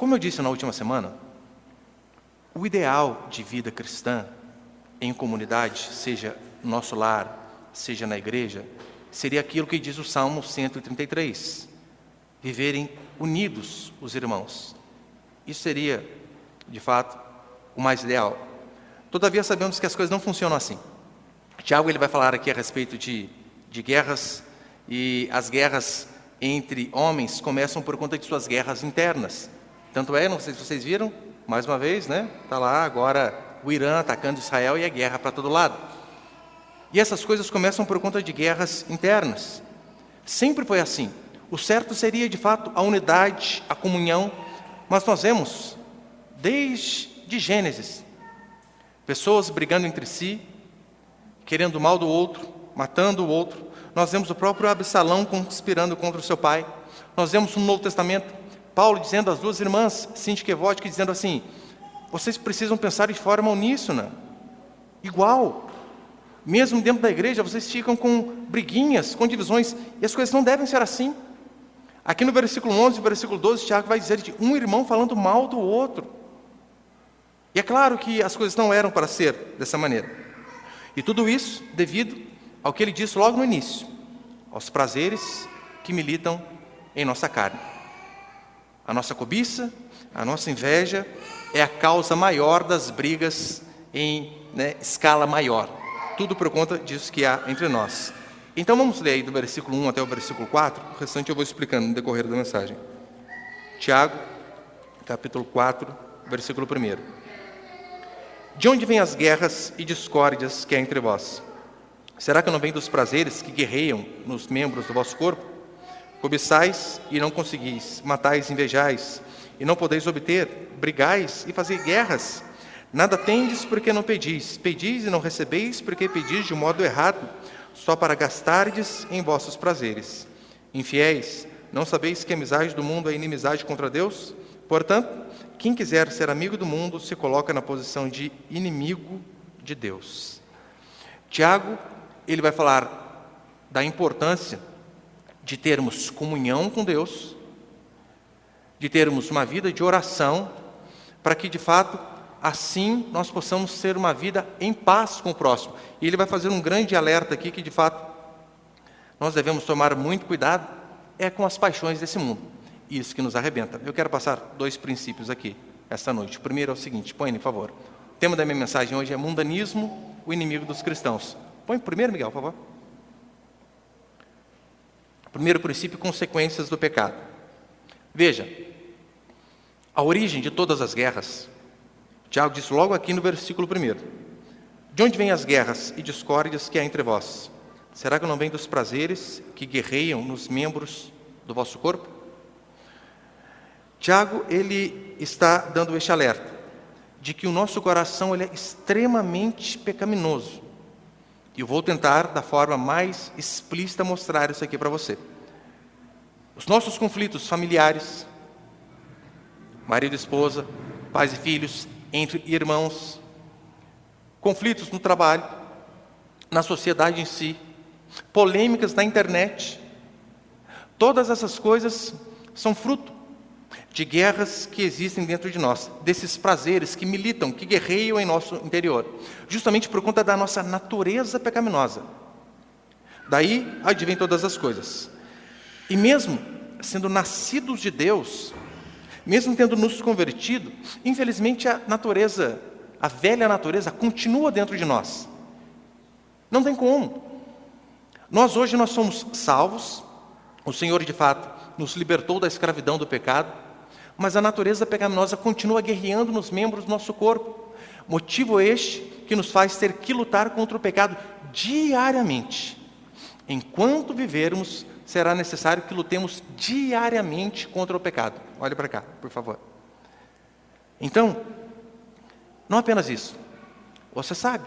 Como eu disse na última semana, o ideal de vida cristã em comunidade, seja no nosso lar, seja na igreja, seria aquilo que diz o Salmo 133, viverem unidos os irmãos. Isso seria, de fato, o mais ideal. Todavia, sabemos que as coisas não funcionam assim. Tiago ele vai falar aqui a respeito de guerras, e as guerras entre homens começam por conta de suas guerras internas. Tanto é, não sei se vocês viram, mais uma vez, né? Está lá agora o Irã atacando Israel e a guerra para todo lado. E essas coisas começam por conta de guerras internas. Sempre foi assim. O certo seria, de fato, a unidade, a comunhão, mas nós vemos, desde Gênesis, pessoas brigando entre si, querendo o mal do outro, matando o outro. Nós vemos o próprio Absalão conspirando contra o seu pai. Nós vemos no Novo Testamento, Paulo dizendo às duas irmãs, Sintique e Evódique, dizendo assim, vocês precisam pensar de forma uníssona, igual. Mesmo dentro da igreja, vocês ficam com briguinhas, com divisões, e as coisas não devem ser assim. Aqui no versículo 11 e versículo 12, Tiago vai dizer de um irmão falando mal do outro. E é claro que as coisas não eram para ser dessa maneira. E tudo isso devido ao que ele disse logo no início, aos prazeres que militam em nossa carne. A nossa cobiça, a nossa inveja é a causa maior das brigas em escala maior. Tudo por conta disso que há entre nós. Então vamos ler aí do versículo 1 até o versículo 4, o restante eu vou explicando no decorrer da mensagem. Tiago, capítulo 4, versículo 1. De onde vêm as guerras e discórdias que há entre vós? Será que não vem dos prazeres que guerreiam nos membros do vosso corpo? Cobiçais e não conseguis, matais e invejais, e não podeis obter, brigais e fazeis guerras. Nada tendes porque não pedis, pedis e não recebeis porque pedis de modo errado, só para gastardes em vossos prazeres. Infiéis, não sabeis que a amizade do mundo é inimizade contra Deus? Portanto, quem quiser ser amigo do mundo se coloca na posição de inimigo de Deus. Tiago, ele vai falar da importância de termos comunhão com Deus, de termos uma vida de oração, para que de fato, assim, nós possamos ter uma vida em paz com o próximo. E ele vai fazer um grande alerta aqui, que de fato, nós devemos tomar muito cuidado, é com as paixões desse mundo. Isso que nos arrebenta. Eu quero passar 2 princípios aqui, esta noite. O primeiro é o seguinte, põe, por favor. O tema da minha mensagem hoje é mundanismo, o inimigo dos cristãos. Põe primeiro, Miguel, por favor. Primeiro princípio, consequências do pecado. Veja, a origem de todas as guerras, Tiago diz logo aqui no versículo 1. De onde vêm as guerras e discórdias que há entre vós? Será que não vem dos prazeres que guerreiam nos membros do vosso corpo? Tiago, ele está dando este alerta, de que o nosso coração ele é extremamente pecaminoso. E eu vou tentar, da forma mais explícita, mostrar isso aqui para você. Os nossos conflitos familiares, marido e esposa, pais e filhos, entre irmãos, conflitos no trabalho, na sociedade em si, polêmicas na internet, todas essas coisas são fruto de guerras que existem dentro de nós, desses prazeres que militam, que guerreiam em nosso interior, justamente por conta da nossa natureza pecaminosa. Daí advém todas as coisas. E mesmo sendo nascidos de Deus, mesmo tendo nos convertido, infelizmente a natureza, a velha natureza, continua dentro de nós. Não tem como. Nós hoje nós somos salvos, o Senhor de fato nos libertou da escravidão do pecado, mas a natureza pecaminosa continua guerreando nos membros do nosso corpo. Motivo este que nos faz ter que lutar contra o pecado diariamente. Enquanto vivermos, será necessário que lutemos diariamente contra o pecado. Olhe para cá, por favor. Então, não apenas isso. Você sabe,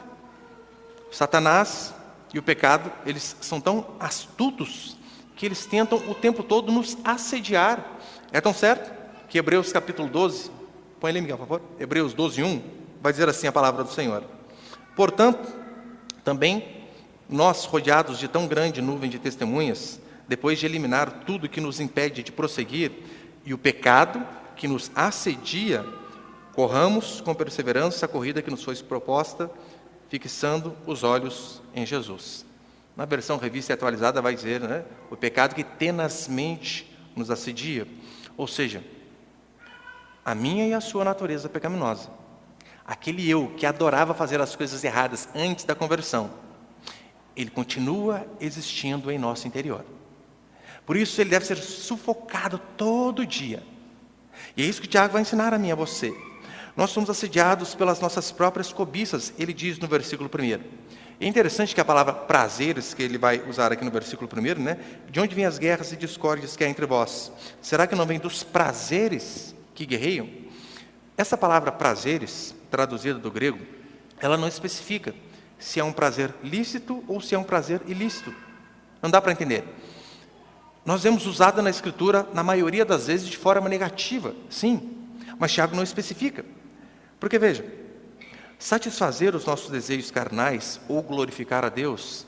Satanás e o pecado, eles são tão astutos que eles tentam o tempo todo nos assediar. É tão certo que Hebreus capítulo 12, põe ali, Miguel, por favor. Hebreus 12, 1, vai dizer assim a palavra do Senhor. Portanto, também nós, rodeados de tão grande nuvem de testemunhas, depois de eliminar tudo que nos impede de prosseguir, e o pecado que nos assedia, corramos com perseverança a corrida que nos foi proposta, fixando os olhos em Jesus. Na versão revista e atualizada vai dizer, né, o pecado que tenazmente nos assedia. Ou seja, a minha e a sua natureza pecaminosa. Aquele eu que adorava fazer as coisas erradas antes da conversão, ele continua existindo em nosso interior. Por isso ele deve ser sufocado todo dia. E é isso que Tiago vai ensinar a mim e a você. Nós somos assediados pelas nossas próprias cobiças, ele diz no versículo 1. É interessante que a palavra prazeres, que ele vai usar aqui no versículo 1, né? De onde vêm as guerras e discórdias que há entre vós? Será que não vem dos prazeres que guerreiam? Essa palavra prazeres, traduzida do grego, ela não especifica se é um prazer lícito ou se é um prazer ilícito. Não dá para entender. Nós vemos usada na Escritura, na maioria das vezes, de forma negativa, sim, mas Tiago não especifica. Porque, veja, satisfazer os nossos desejos carnais ou glorificar a Deus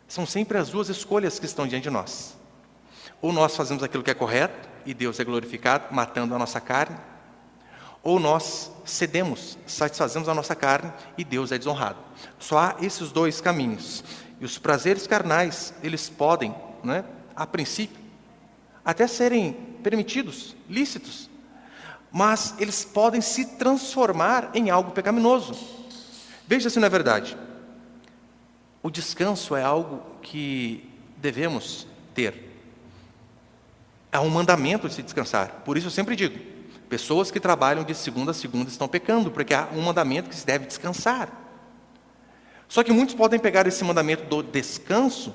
são sempre as duas escolhas que estão diante de nós. Ou nós fazemos aquilo que é correto e Deus é glorificado, matando a nossa carne, ou nós cedemos, satisfazemos a nossa carne e Deus é desonrado. Só há esses dois caminhos. E os prazeres carnais, eles podem, né, a princípio, até serem permitidos, lícitos, mas eles podem se transformar em algo pecaminoso. Veja se não é verdade. O descanso é algo que devemos ter. É um mandamento de se descansar. Por isso eu sempre digo, pessoas que trabalham de segunda a segunda estão pecando, porque há um mandamento que se deve descansar. Só que muitos podem pegar esse mandamento do descanso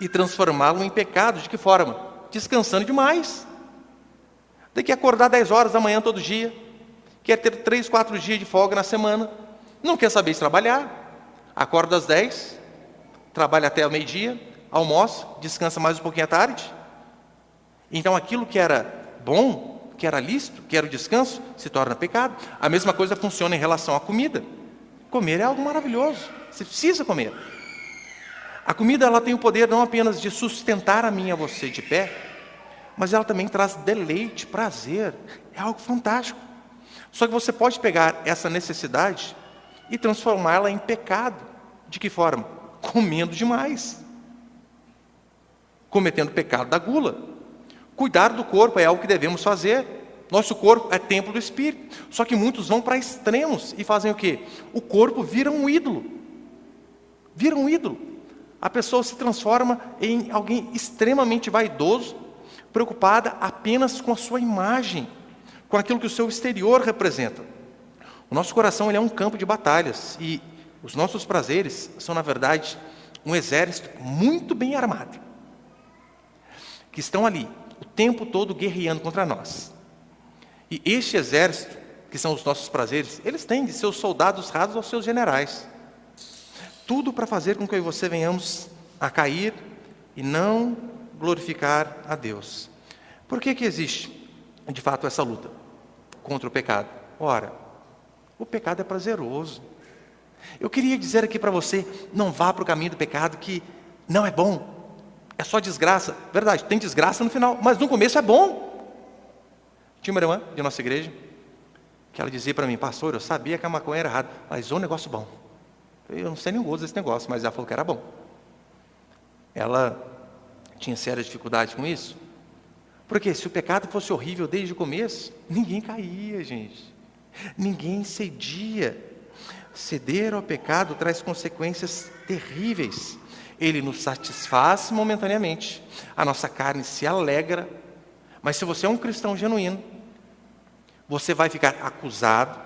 e transformá-lo em pecado. De que forma? Descansando demais. Tem que acordar 10 horas da manhã todo dia, quer ter 3, 4 dias de folga na semana, não quer saber se trabalhar, acorda às 10, trabalha até ao meio-dia, almoça, descansa mais um pouquinho à tarde. Então aquilo que era bom, que era lícito, que era o descanso, se torna pecado. A mesma coisa funciona em relação à comida. Comer é algo maravilhoso, você precisa comer. A comida, ela tem o poder não apenas de sustentar a mim e a você de pé, mas ela também traz deleite, prazer, é algo fantástico. Só que você pode pegar essa necessidade e transformá-la em pecado. De que forma? Comendo demais, cometendo o pecado da gula. Cuidar do corpo é algo que devemos fazer. Nosso corpo é templo do Espírito. Só que muitos vão para extremos e fazem o quê? O corpo vira um ídolo. Vira um ídolo. A pessoa se transforma em alguém extremamente vaidoso, preocupada apenas com a sua imagem, com aquilo que o seu exterior representa. O nosso coração, ele é um campo de batalhas, e os nossos prazeres são, na verdade, um exército muito bem armado, que estão ali, o tempo todo guerreando contra nós. E este exército, que são os nossos prazeres, eles têm de seus soldados rasos aos seus generais. Tudo para fazer com que eu e você venhamos a cair e não glorificar a Deus. Por que existe, de fato, essa luta contra o pecado? Ora, o pecado é prazeroso. Eu queria dizer aqui para você, não vá para o caminho do pecado, que não é bom, é só desgraça. Verdade, tem desgraça no final, mas no começo é bom. Tinha uma irmã de nossa igreja, que ela dizia para mim, pastor, eu sabia que a maconha era errada, mas é um negócio bom. Eu não sei nem o gosto desse negócio, mas ela falou que era bom. Ela tinha sérias dificuldades com isso, porque se o pecado fosse horrível desde o começo, ninguém caía, gente. Ninguém cedia. Ceder ao pecado traz consequências terríveis. Ele nos satisfaz momentaneamente, a nossa carne se alegra, mas se você é um cristão genuíno, você vai ficar acusado,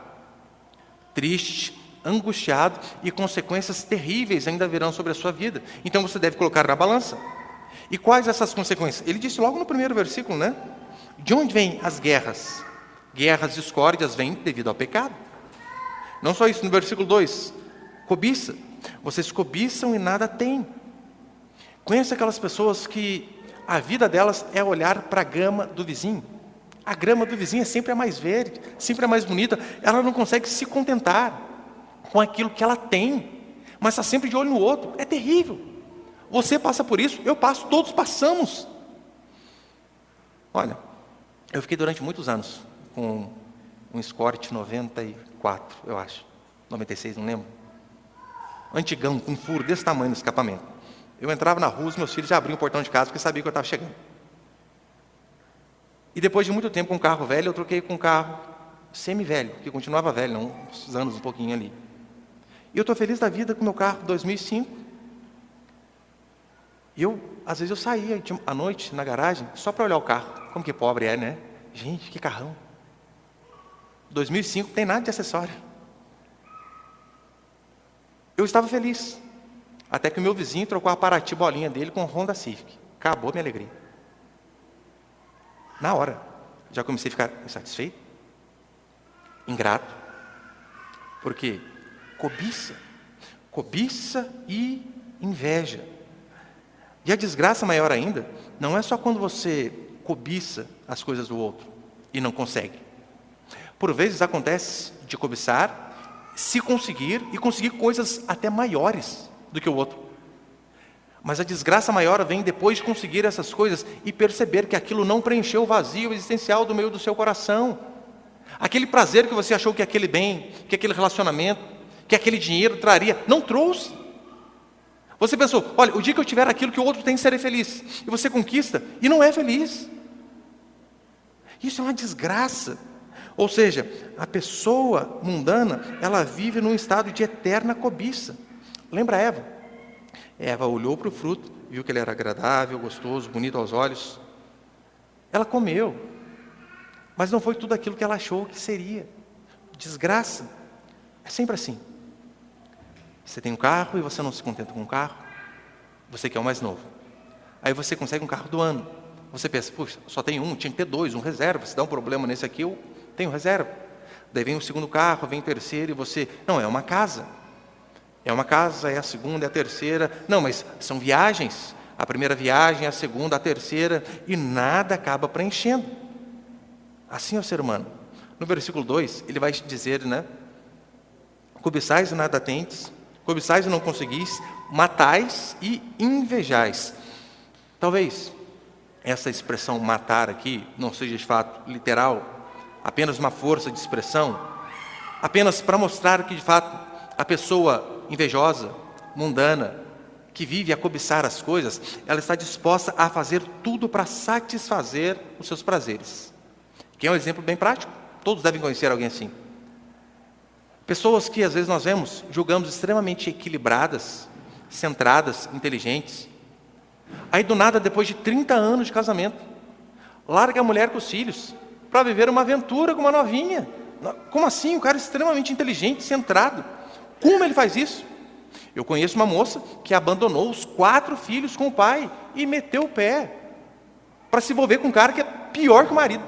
triste, angustiado, e consequências terríveis ainda virão sobre a sua vida. Então você deve colocar na balança. E quais essas consequências? Ele disse logo no primeiro versículo, né? De onde vêm as guerras? Guerras e discórdias vêm devido ao pecado. Não só isso, no versículo 2, cobiça. Vocês cobiçam e nada têm. Conhece aquelas pessoas que a vida delas é olhar para a grama do vizinho? A grama do vizinho é sempre a mais verde, sempre a mais bonita. Ela não consegue se contentar com aquilo que ela tem, mas está sempre de olho no outro. É terrível. Você passa por isso, eu passo, todos passamos. Olha, eu fiquei durante muitos anos com um Escort 94, eu acho. 96, não lembro. Antigão, com um furo desse tamanho no escapamento. Eu entrava na rua, os meus filhos já abriam o portão de casa porque sabiam que eu estava chegando. E depois de muito tempo com um carro velho, eu troquei com um carro semi-velho, que continuava velho, uns anos um pouquinho ali. E eu estou feliz da vida com o meu carro 2005. E às vezes eu saía à noite na garagem só para olhar o carro. Como que pobre é, né? Gente, que carrão. 2005 não tem nada de acessório. Eu estava feliz. Até que o meu vizinho trocou a Paraty bolinha dele com o Honda Civic. Acabou minha alegria. Na hora, já comecei a ficar insatisfeito, ingrato. Por quê? Cobiça e inveja. E a desgraça maior ainda, não é só quando você cobiça as coisas do outro e não consegue. Por vezes acontece de cobiçar, se conseguir e conseguir coisas até maiores do que o outro. Mas a desgraça maior vem depois de conseguir essas coisas e perceber que aquilo não preencheu o vazio existencial do meio do seu coração. Aquele prazer que você achou que aquele bem, que aquele relacionamento, que aquele dinheiro traria, não trouxe. Você pensou, olha, o dia que eu tiver aquilo que o outro tem, serei feliz. E você conquista e não é feliz. Isso é uma desgraça. Ou seja, a pessoa mundana, ela vive num estado de eterna cobiça. Lembra Eva? Eva olhou para o fruto, viu que ele era agradável, gostoso, bonito aos olhos. Ela comeu, mas não foi tudo aquilo que ela achou que seria. Desgraça. É sempre assim. Você tem um carro e você não se contenta com o carro. Você quer o mais novo. Aí você consegue um carro do ano. Você pensa, puxa, só tem um, tinha que ter dois, um reserva. Se dá um problema nesse aqui, eu tenho reserva. Daí vem o segundo carro, vem o terceiro e você... Não, é uma casa. É uma casa, é a segunda, é a terceira. Não, mas são viagens. A primeira viagem, a segunda, a terceira. E nada acaba preenchendo. Assim é o ser humano. No versículo 2, ele vai dizer, né? Cobiçais e nada tendes, cobiçais e não conseguis, matais e invejais. Talvez essa expressão matar aqui não seja de fato literal, apenas uma força de expressão, apenas para mostrar que de fato a pessoa invejosa, mundana, que vive a cobiçar as coisas, ela está disposta a fazer tudo para satisfazer os seus prazeres. Que é um exemplo bem prático, todos devem conhecer alguém assim. Pessoas que às vezes nós vemos, julgamos extremamente equilibradas, centradas, inteligentes. Aí do nada, depois de 30 anos de casamento, larga a mulher com os filhos para viver uma aventura com uma novinha. Como assim? Um cara extremamente inteligente, centrado. Como ele faz isso? Eu conheço uma moça que abandonou os 4 filhos com o pai e meteu o pé para se envolver com um cara que é pior que o marido.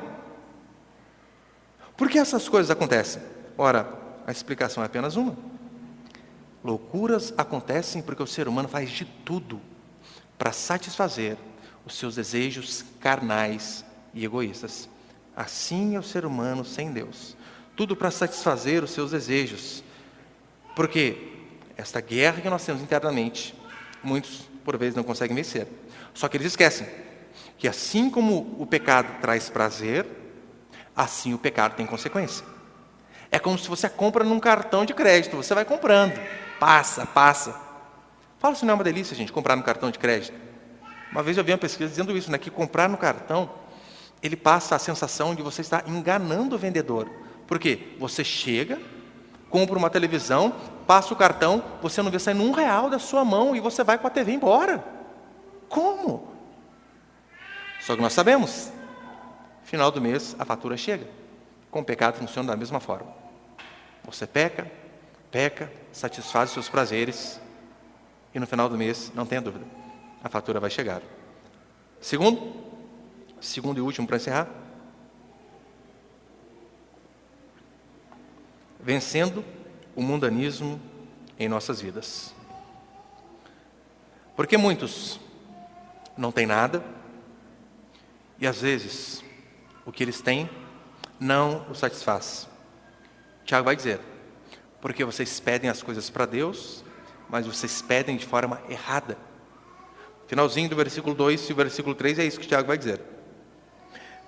Por que essas coisas acontecem? Ora, a explicação é apenas uma. Loucuras acontecem porque o ser humano faz de tudo para satisfazer os seus desejos carnais e egoístas. Assim é o ser humano sem Deus. Tudo para satisfazer os seus desejos. Porque esta guerra que nós temos internamente, muitos por vezes não conseguem vencer. Só que eles esquecem que assim como o pecado traz prazer, assim o pecado tem consequência. É como se você compra num cartão de crédito, você vai comprando, passa. Fala se não é uma delícia, gente, comprar no cartão de crédito. Uma vez eu vi uma pesquisa dizendo isso, né, que comprar no cartão, ele passa a sensação de você estar enganando o vendedor. Por quê? Você chega, compra uma televisão, passa o cartão, você não vê saindo R$1 da sua mão e você vai com a TV embora. Como? Só que nós sabemos, final do mês a fatura chega. Com o pecado funciona da mesma forma. Você peca, satisfaz os seus prazeres e no final do mês, não tenha dúvida, a fatura vai chegar. Segundo e último para encerrar, vencendo o mundanismo em nossas vidas. Porque muitos não têm nada e às vezes o que eles têm não o satisfaz. Tiago vai dizer, porque vocês pedem as coisas para Deus, mas vocês pedem de forma errada. Finalzinho do versículo 2 e o versículo 3 é isso que Tiago vai dizer.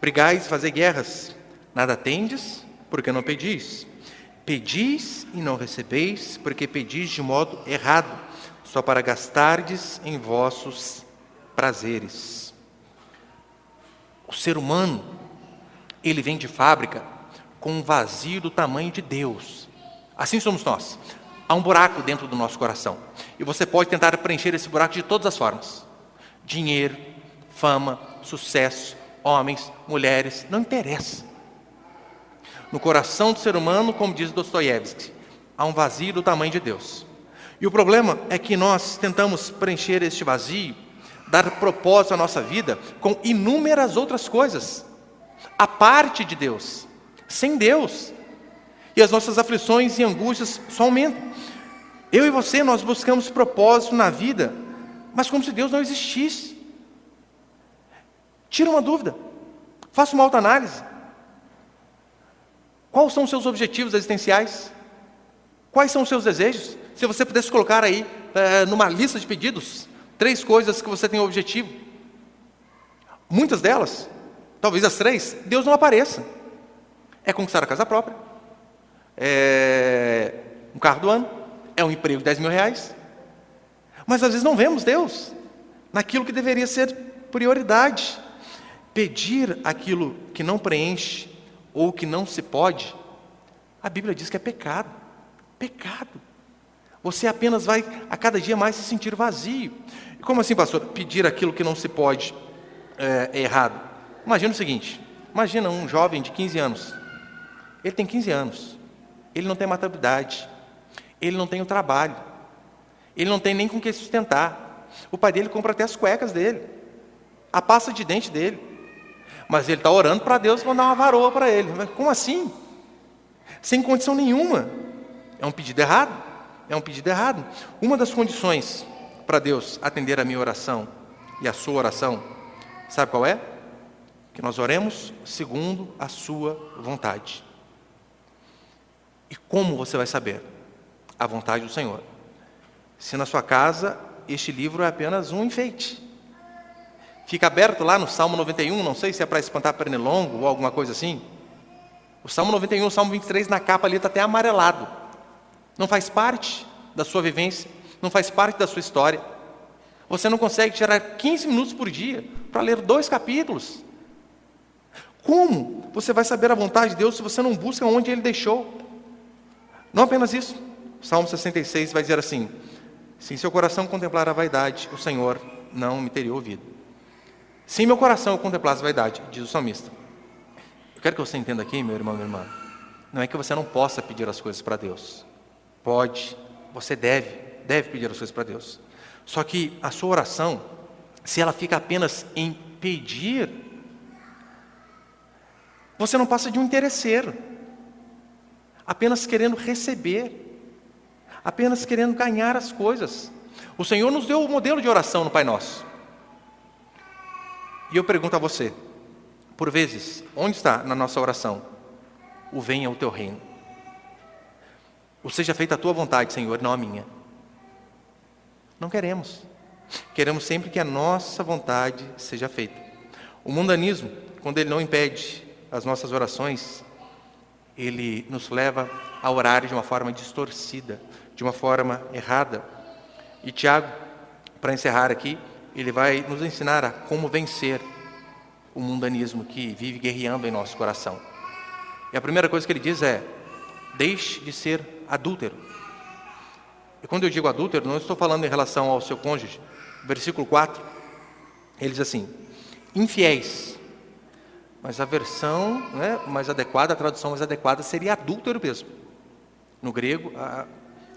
Brigais, fazei guerras, Nada tendes, porque não pedis. Pedis e não recebeis, porque pedis de modo errado, só para gastardes em vossos prazeres. O ser humano, ele vem de fábrica com um vazio do tamanho de Deus. Assim somos nós. Há um buraco dentro do nosso coração. E você pode tentar preencher esse buraco de todas as formas. Dinheiro, fama, sucesso, homens, mulheres, não interessa. No coração do ser humano, como diz Dostoiévski, há um vazio do tamanho de Deus. E o problema é que nós tentamos preencher este vazio, dar propósito à nossa vida com inúmeras outras coisas, à parte de Deus, sem Deus. E as nossas aflições e angústias só aumentam. Eu e você, nós buscamos propósito na vida, mas como se Deus não existisse. Tira uma dúvida, faça uma autoanálise. Quais são os seus objetivos existenciais? Quais são os seus desejos? Se você pudesse colocar aí, numa lista de pedidos, 3 coisas que você tem objetivo. Muitas delas, talvez as 3, Deus não apareça. É conquistar a casa própria, é um carro do ano, é um emprego de R$10.000. Mas às vezes não vemos Deus naquilo que deveria ser prioridade. Pedir aquilo que não preenche ou que não se pode, a Bíblia diz que é pecado. Pecado. Você apenas vai a cada dia mais se sentir vazio. E como assim, pastor? Pedir aquilo que não se pode é errado. Imagina o seguinte, imagina um jovem de 15 anos. Ele tem 15 anos. Ele não tem maturidade. Ele não tem o trabalho. Ele não tem nem com que sustentar. O pai dele compra até as cuecas dele, a pasta de dente dele. Mas ele está orando para Deus mandar uma varoa para ele. Mas como assim? Sem condição nenhuma. É um pedido errado. É um pedido errado. Uma das condições para Deus atender a minha oração e a sua oração, sabe qual é? Que nós oremos segundo a sua vontade. E como você vai saber a vontade do Senhor? Se na sua casa este livro é apenas um enfeite. Fica aberto lá no Salmo 91, não sei se é para espantar pernilongo ou alguma coisa assim. O Salmo 91, o Salmo 23, na capa ali está até amarelado. Não faz parte da sua vivência, não faz parte da sua história. Você não consegue tirar 15 minutos por dia para ler 2 capítulos. Como você vai saber a vontade de Deus se você não busca onde Ele deixou? Não apenas isso. O Salmo 66 vai dizer assim: se em seu coração contemplar a vaidade, o Senhor não me teria ouvido. Se em meu coração eu contemplasse a vaidade, diz o salmista. Eu quero que você entenda aqui, meu irmão, minha irmã, não é que você não possa pedir as coisas para Deus. Pode, você deve pedir as coisas para Deus. Só que a sua oração, se ela fica apenas em pedir, você não passa de um interesseiro, apenas querendo receber, apenas querendo ganhar as coisas. O Senhor nos deu o modelo de oração no Pai Nosso. E eu pergunto a você, por vezes, onde está na nossa oração o venha o teu reino? O seja feita a tua vontade, Senhor, não a minha. Não queremos. Queremos sempre que a nossa vontade seja feita. O mundanismo, quando ele não impede as nossas orações, ele nos leva a orar de uma forma distorcida, de uma forma errada. E Tiago, para encerrar aqui, ele vai nos ensinar a como vencer o mundanismo que vive guerreando em nosso coração. E a primeira coisa que ele diz é: deixe de ser adúltero. E quando eu digo adúltero, não estou falando em relação ao seu cônjuge. Versículo 4, ele diz assim: infiéis. Mas a versão mais adequada, a tradução mais adequada seria adúltero mesmo. No grego,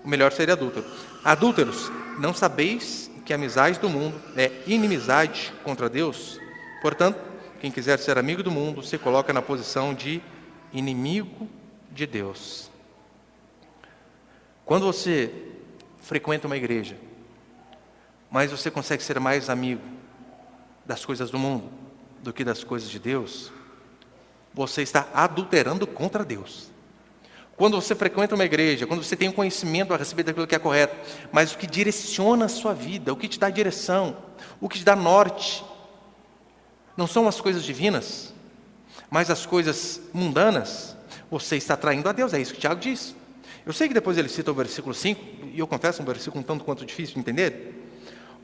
o melhor seria adúltero. Adúlteros, não sabeis que a amizade do mundo é inimizade contra Deus? Portanto, quem quiser ser amigo do mundo se coloca na posição de inimigo de Deus. Quando você frequenta uma igreja, mas você consegue ser mais amigo das coisas do mundo do que das coisas de Deus, você está adulterando contra Deus. Quando você frequenta uma igreja, quando você tem um conhecimento a respeito daquilo que é correto, mas o que direciona a sua vida, o que te dá direção, o que te dá norte, não são as coisas divinas, Mas as coisas mundanas, você está traindo a Deus, é isso que Tiago diz. Eu sei que depois ele cita o versículo 5, e eu confesso um versículo um tanto quanto difícil de entender.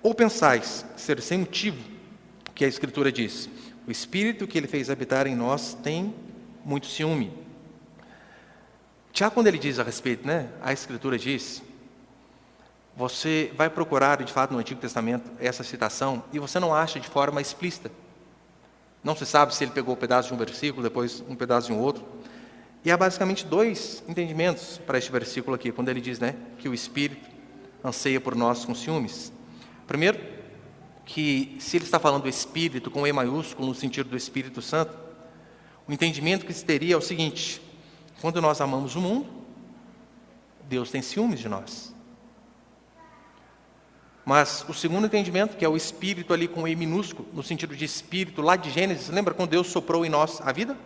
Ou pensais ser sem motivo, que a Escritura diz, o Espírito que ele fez habitar em nós tem muito ciúme. Tiago, quando ele diz a respeito, a Escritura diz, você vai procurar, de fato, no Antigo Testamento, essa citação, e você não acha de forma explícita. Não se sabe se ele pegou um pedaço de um versículo, depois um pedaço de um outro. E há basicamente dois entendimentos para este versículo aqui, quando ele diz, que o Espírito anseia por nós com ciúmes. Primeiro, que se ele está falando do Espírito com E maiúsculo, no sentido do Espírito Santo, o entendimento que se teria é o seguinte: quando nós amamos o mundo, Deus tem ciúmes de nós. Mas o segundo entendimento, que é o Espírito ali com E minúsculo, no sentido de Espírito, lá de Gênesis, lembra quando Deus soprou em nós a vida?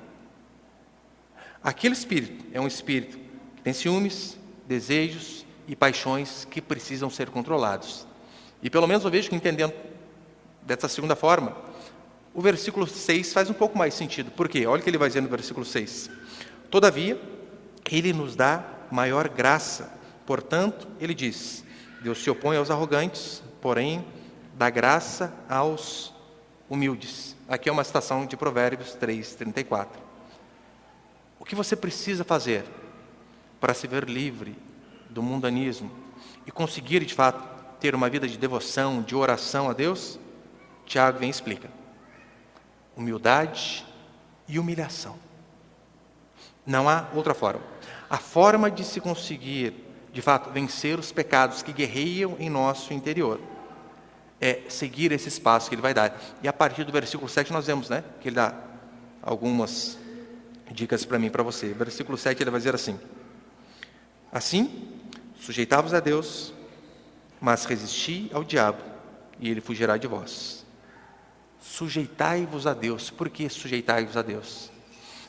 Aquele Espírito é um Espírito que tem ciúmes, desejos e paixões que precisam ser controlados. E pelo menos eu vejo que, entendendo dessa segunda forma, o versículo 6 faz um pouco mais sentido. Por quê? Olha o que ele vai dizer no versículo 6. Todavia, ele nos dá maior graça. Portanto, ele diz, Deus se opõe aos arrogantes, porém dá graça aos humildes. Aqui é uma citação de Provérbios 3:34. O que você precisa fazer para se ver livre do mundanismo e conseguir, de fato, ter uma vida de devoção, de oração a Deus? Tiago vem e explica. Humildade e humilhação. Não há outra forma. A forma de se conseguir, de fato, vencer os pecados que guerreiam em nosso interior é seguir esse espaço que ele vai dar. E a partir do versículo 7 nós vemos, que ele dá algumas dicas para mim e para você. Versículo 7 ele vai dizer assim: assim, sujeitai-vos a Deus, mas resisti ao diabo, e ele fugirá de vós. Sujeitai-vos a Deus. Por que sujeitai-vos a Deus?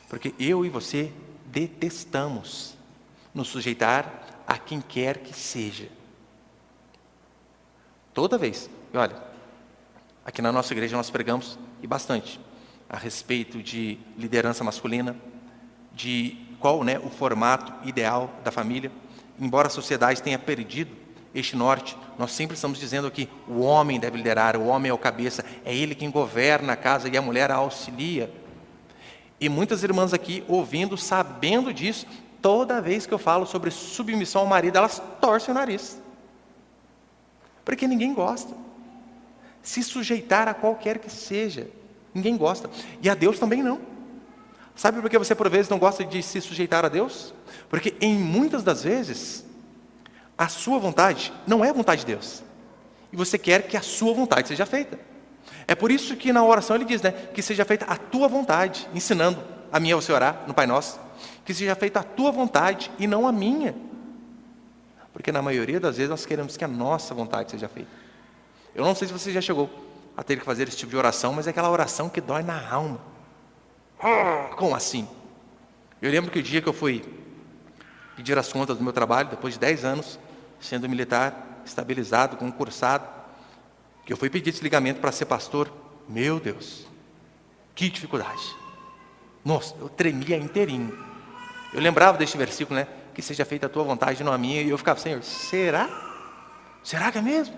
Porque eu e você detestamos nos sujeitar a quem quer que seja. Toda vez. E olha, aqui na nossa igreja nós pregamos, e bastante, a respeito de liderança masculina, de qual o formato ideal da família. Embora a sociedade tenha perdido este norte, nós sempre estamos dizendo aqui, o homem deve liderar, o homem é o cabeça, é ele quem governa a casa e a mulher a auxilia. E muitas irmãs aqui, ouvindo, sabendo disso, toda vez que eu falo sobre submissão ao marido, elas torcem o nariz. Porque ninguém gosta. Se sujeitar a qualquer que seja, ninguém gosta. E a Deus também não. Sabe por que você, por vezes, não gosta de se sujeitar a Deus? Porque, em muitas das vezes, a sua vontade não é a vontade de Deus. E você quer que a sua vontade seja feita. É por isso que na oração ele diz, que seja feita a tua vontade, ensinando a minha a você orar no Pai Nosso. Que seja feita a tua vontade e não a minha. Porque na maioria das vezes nós queremos que a nossa vontade seja feita. Eu não sei se você já chegou a ter que fazer esse tipo de oração, mas é aquela oração que dói na alma. Como assim? Eu lembro que o dia que eu fui pedir as contas do meu trabalho, depois de 10 anos, sendo militar, estabilizado, concursado, que eu fui pedir desligamento para ser pastor. Meu Deus, que dificuldade. Nossa, eu tremia inteirinho. Eu lembrava deste versículo, que seja feita a tua vontade e não a minha, e eu ficava, Senhor, será? Será que é mesmo?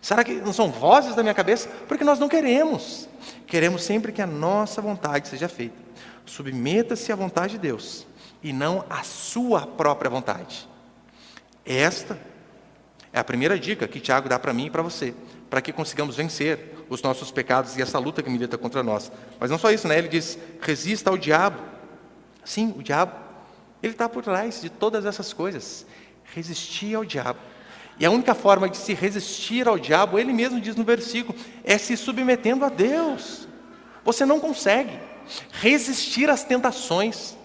Será que não são vozes da minha cabeça? Porque nós não queremos. Queremos sempre que a nossa vontade seja feita. Submeta-se à vontade de Deus e não à sua própria vontade. Esta é a primeira dica que Tiago dá para mim e para você, para que consigamos vencer os nossos pecados e essa luta que milita contra nós. Mas não só isso, ele diz, resista ao diabo. Sim, o diabo, ele está por trás de todas essas coisas. Resistir ao diabo. E a única forma de se resistir ao diabo, ele mesmo diz no versículo, é se submetendo a Deus. Você não consegue resistir às tentações,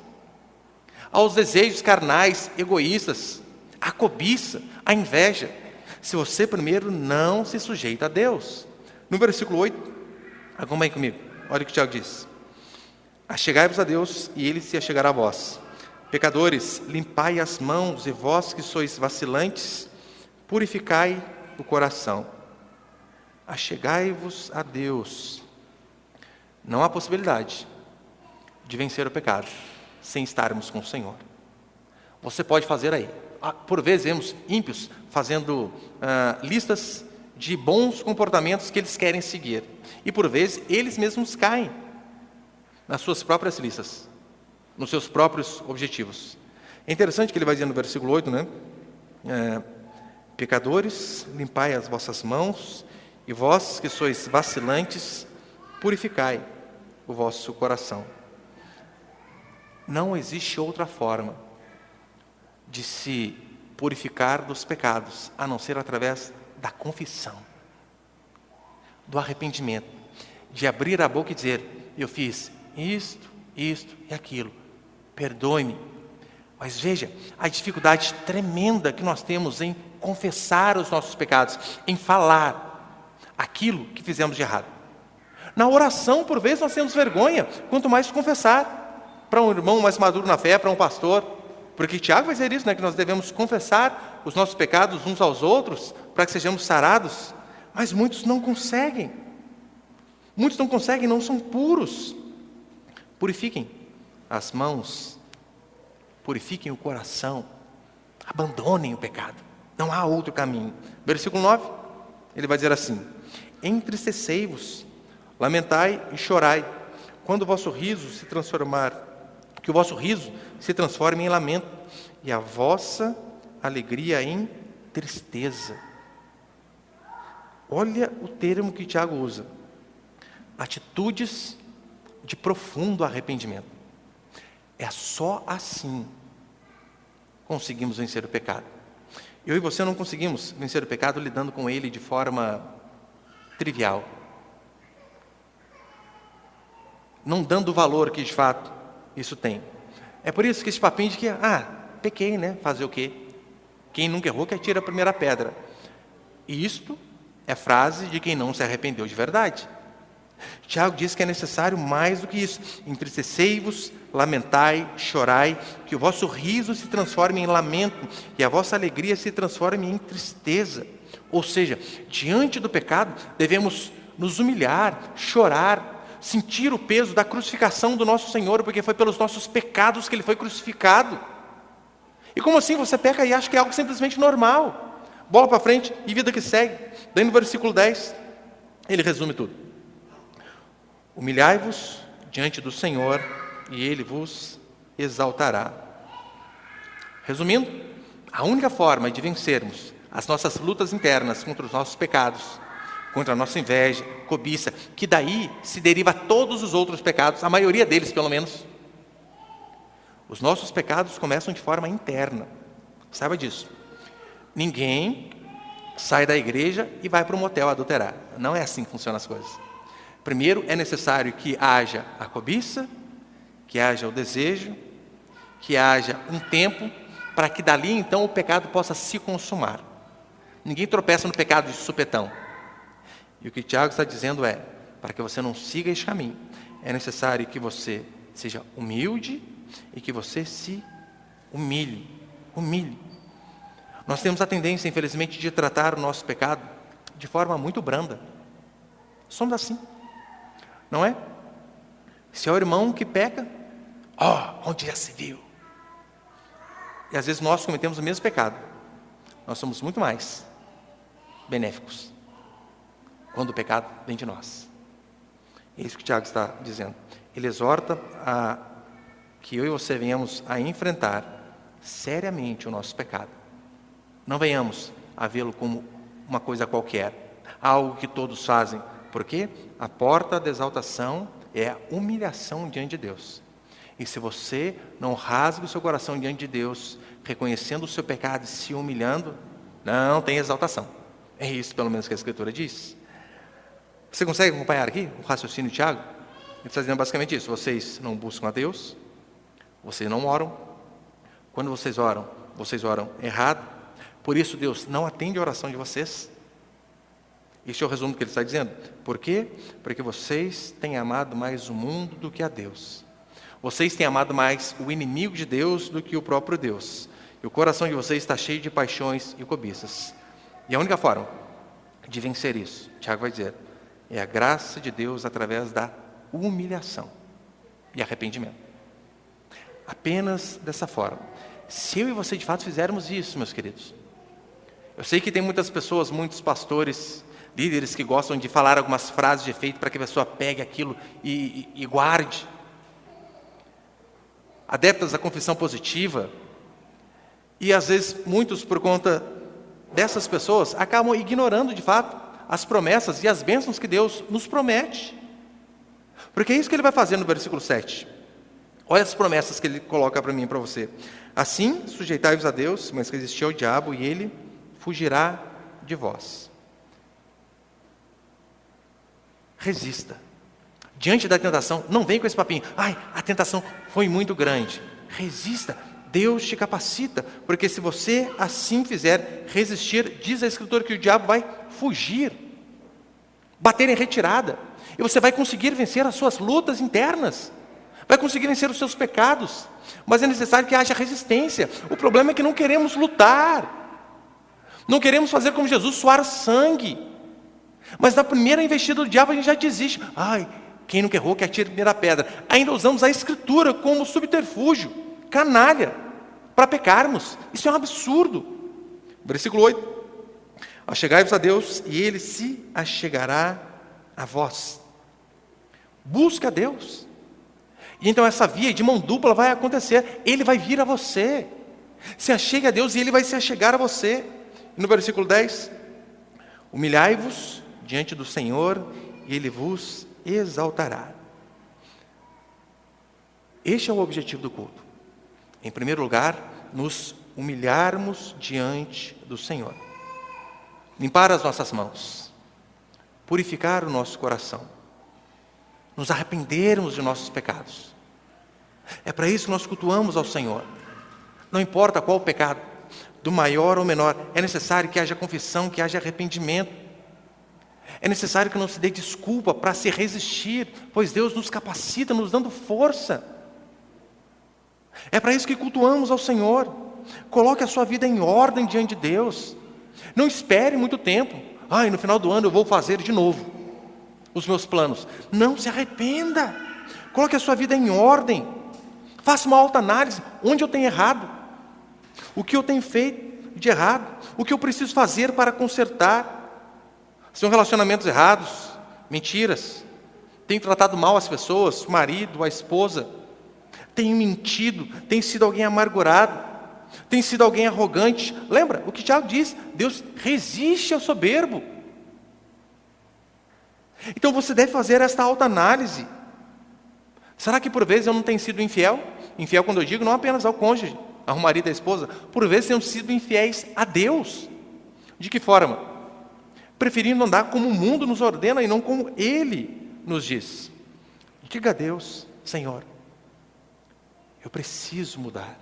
aos desejos carnais, egoístas, à cobiça, à inveja, se você primeiro não se sujeita a Deus. No versículo 8, acompanhe comigo, olha o que o Tiago diz. Achegai-vos a Deus, e Ele se achegará a vós. Pecadores, limpai as mãos, e vós que sois vacilantes, purificai o coração. Achegai-vos a Deus. Não há possibilidade de vencer o pecado sem estarmos com o Senhor. Você pode fazer aí. Por vezes vemos ímpios fazendo listas de bons comportamentos que eles querem seguir. E por vezes eles mesmos caem nas suas próprias listas, nos seus próprios objetivos. É interessante que ele vai dizer no versículo 8, né? Pecadores, limpai as vossas mãos, e vós que sois vacilantes, purificai o vosso coração. Não existe outra forma de se purificar dos pecados, a não ser através da confissão, do arrependimento, de abrir a boca e dizer: eu fiz isto e aquilo, perdoe-me. Mas veja, a dificuldade tremenda que nós temos em confessar os nossos pecados, em falar aquilo que fizemos de errado. Na oração, por vezes, nós temos vergonha, quanto mais confessar para um irmão mais maduro na fé, para um pastor. Porque Tiago vai dizer isso, né, que nós devemos confessar os nossos pecados uns aos outros, para que sejamos sarados. Mas muitos não conseguem. Muitos não conseguem, não são puros. Purifiquem as mãos, purifiquem o coração, abandonem o pecado. Não há outro caminho. Versículo 9, ele vai dizer assim: entristecei-vos, lamentai e chorai, quando o vosso riso se transformar, que o vosso riso se transforme em lamento, e a vossa alegria em tristeza. Olha o termo que Tiago usa: atitudes de profundo arrependimento. É só assim conseguimos vencer o pecado. Eu e você não conseguimos vencer o pecado lidando com ele de forma trivial, não dando o valor que de fato isso tem. É por isso que esse papinho de que, pequei, né? Fazer o quê? Quem nunca errou que atira a primeira pedra. E isto é frase de quem não se arrependeu de verdade. Tiago diz que é necessário mais do que isso: entristecei-vos, lamentai, chorai, que o vosso riso se transforme em lamento e a vossa alegria se transforme em tristeza. Ou seja, diante do pecado devemos nos humilhar, chorar, sentir o peso da crucificação do nosso Senhor, porque foi pelos nossos pecados que Ele foi crucificado. E como assim você peca e acha que é algo simplesmente normal? Bola para frente e vida que segue. Daí no versículo 10, ele resume tudo: humilhai-vos diante do Senhor e Ele vos exaltará. Resumindo, a única forma de vencermos as nossas lutas internas contra os nossos pecados, contra a nossa inveja, cobiça, que daí se deriva todos os outros pecados, a maioria deles pelo menos. Os nossos pecados começam de forma interna. Saiba disso. Ninguém sai da igreja e vai para um motel adulterar. Não é assim que funcionam as coisas. Primeiro é necessário que haja a cobiça, que haja o desejo, que haja um tempo, para que dali então o pecado possa se consumar. Ninguém tropeça no pecado de supetão. E o que Tiago está dizendo é: para que você não siga esse caminho, é necessário que você seja humilde e que você se humilhe. Nós temos a tendência, infelizmente, de tratar o nosso pecado de forma muito branda. Somos assim, não é? Se é o irmão que peca, onde já se viu? E às vezes nós cometemos o mesmo pecado. Nós somos muito mais benéficos quando o pecado vem de nós. É isso que o Tiago está dizendo. Ele exorta a que eu e você venhamos a enfrentar seriamente o nosso pecado. Não venhamos a vê-lo como uma coisa qualquer, algo que todos fazem, porque a porta da exaltação é a humilhação diante de Deus. E se você não rasga o seu coração diante de Deus, reconhecendo o seu pecado e se humilhando, não tem exaltação. É isso pelo menos que a Escritura diz. Você consegue acompanhar aqui o raciocínio de Tiago? Ele está dizendo basicamente isso: vocês não buscam a Deus, vocês não oram. Quando vocês oram errado. Por isso Deus não atende a oração de vocês. Este é o resumo que ele está dizendo. Por quê? Porque vocês têm amado mais o mundo do que a Deus. Vocês têm amado mais o inimigo de Deus do que o próprio Deus. E o coração de vocês está cheio de paixões e cobiças. E a única forma de vencer isso, Tiago vai dizer, é a graça de Deus através da humilhação. e arrependimento. Apenas dessa forma. Se eu e você de fato fizermos isso, meus queridos. Eu sei que tem muitas pessoas, muitos pastores, líderes que gostam de falar algumas frases de efeito para que a pessoa pegue aquilo e guarde. Adeptos da confissão positiva. E às vezes muitos, por conta dessas pessoas, acabam ignorando de fato as promessas e as bênçãos que Deus nos promete. Porque é isso que ele vai fazer no versículo 7. Olha as promessas que ele coloca para mim e para você. Assim, sujeitai-vos a Deus, mas resistir ao diabo, e ele fugirá de vós. Resista. Diante da tentação, não vem com esse papinho. Ai, a tentação foi muito grande. Resista. Deus te capacita. Porque se você assim fizer, resistir, diz a Escritura que o diabo vai fugir. Bater em retirada. E você vai conseguir vencer as suas lutas internas. Vai conseguir vencer os seus pecados. Mas é necessário que haja resistência. O problema é que não queremos lutar. Não queremos fazer como Jesus, suar sangue. Mas na primeira investida do diabo a gente já desiste. Ai, quem nunca errou que atire a primeira pedra. Ainda usamos a Escritura como subterfúgio, canalha, para pecarmos. Isso é um absurdo. Versículo 8. Achegai-vos a Deus e Ele se achegará a vós. Busca a Deus. E então essa via de mão dupla vai acontecer. Ele vai vir a você. Se achegue a Deus e Ele vai se achegar a você. E no versículo 10. Humilhai-vos diante do Senhor e Ele vos exaltará. Este é o objetivo do culto. Em primeiro lugar, nos humilharmos diante do Senhor. Limpar as nossas mãos. Purificar o nosso coração. Nos arrependermos de nossos pecados. É para isso que nós cultuamos ao Senhor. Não importa qual o pecado, do maior ou menor, é necessário que haja confissão, que haja arrependimento. É necessário que não se dê desculpa para se resistir, pois Deus nos capacita, nos dando força. É para isso que cultuamos ao Senhor. Coloque a sua vida em ordem diante de Deus. Não espere muito tempo. Ai, no final do ano eu vou fazer de novo os meus planos. Não se arrependa. Coloque a sua vida em ordem. Faça uma autoanálise. Onde eu tenho errado? O que eu tenho feito de errado? O que eu preciso fazer para consertar? São relacionamentos errados, mentiras. Tenho tratado mal as pessoas, o marido, a esposa. Tenho mentido, tenho sido alguém amargurado. Tenho sido alguém arrogante. Lembra o que Tiago diz? Deus resiste ao soberbo. Então você deve fazer esta autoanálise. Será que por vezes eu não tenho sido infiel? Infiel quando eu digo não apenas ao cônjuge, ao marido e à esposa. Por vezes tenho sido infiéis a Deus. De que forma? Preferindo andar como o mundo nos ordena e não como Ele nos diz. Diga a Deus: Senhor, eu preciso mudar.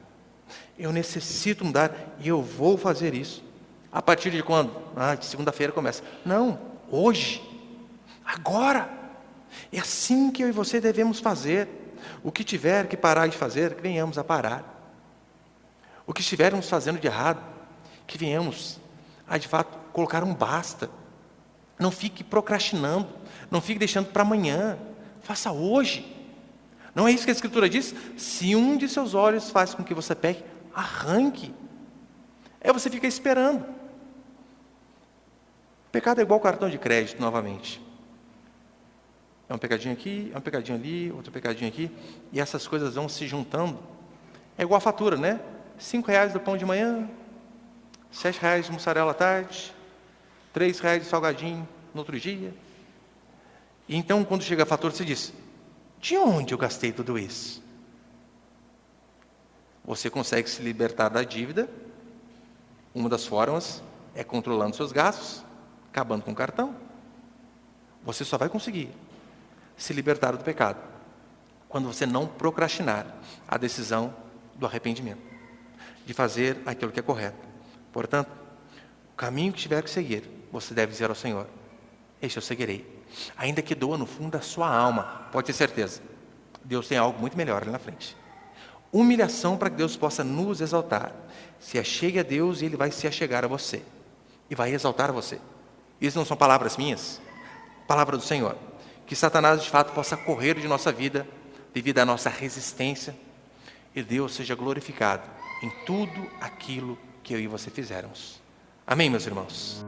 Eu necessito mudar e eu vou fazer isso. A partir de quando? De segunda-feira começa. Não, hoje. Agora. É assim que eu e você devemos fazer. O que tiver que parar de fazer, que venhamos a parar. O que estivermos fazendo de errado, que venhamos a de fato colocar um basta. Não fique procrastinando, não fique deixando para amanhã. Faça hoje. Não é isso que a Escritura diz? Se um de seus olhos faz com que você peque, arranque. Você fica esperando. O pecado é igual cartão de crédito, novamente. É um pecadinho aqui, é um pecadinho ali, outro pecadinho aqui, e essas coisas vão se juntando. É igual a fatura, né? R$5 do pão de manhã, R$7 de mussarela à tarde, R$3 de salgadinho no outro dia. E então, quando chega a fatura, você diz: de onde eu gastei tudo isso? Você consegue se libertar da dívida. Uma das formas é controlando seus gastos, acabando com o cartão. Você só vai conseguir se libertar do pecado quando você não procrastinar a decisão do arrependimento, de fazer aquilo que é correto. Portanto, o caminho que tiver que seguir, você deve dizer ao Senhor: este eu seguirei. Ainda que doa no fundo da sua alma, pode ter certeza, Deus tem algo muito melhor ali na frente. Humilhação para que Deus possa nos exaltar. Se achegue a Deus e Ele vai se achegar a você. E vai exaltar você. Isso não são palavras minhas, palavra do Senhor. Que Satanás de fato possa correr de nossa vida, devido à nossa resistência, e Deus seja glorificado em tudo aquilo que eu e você fizermos. Amém, meus irmãos?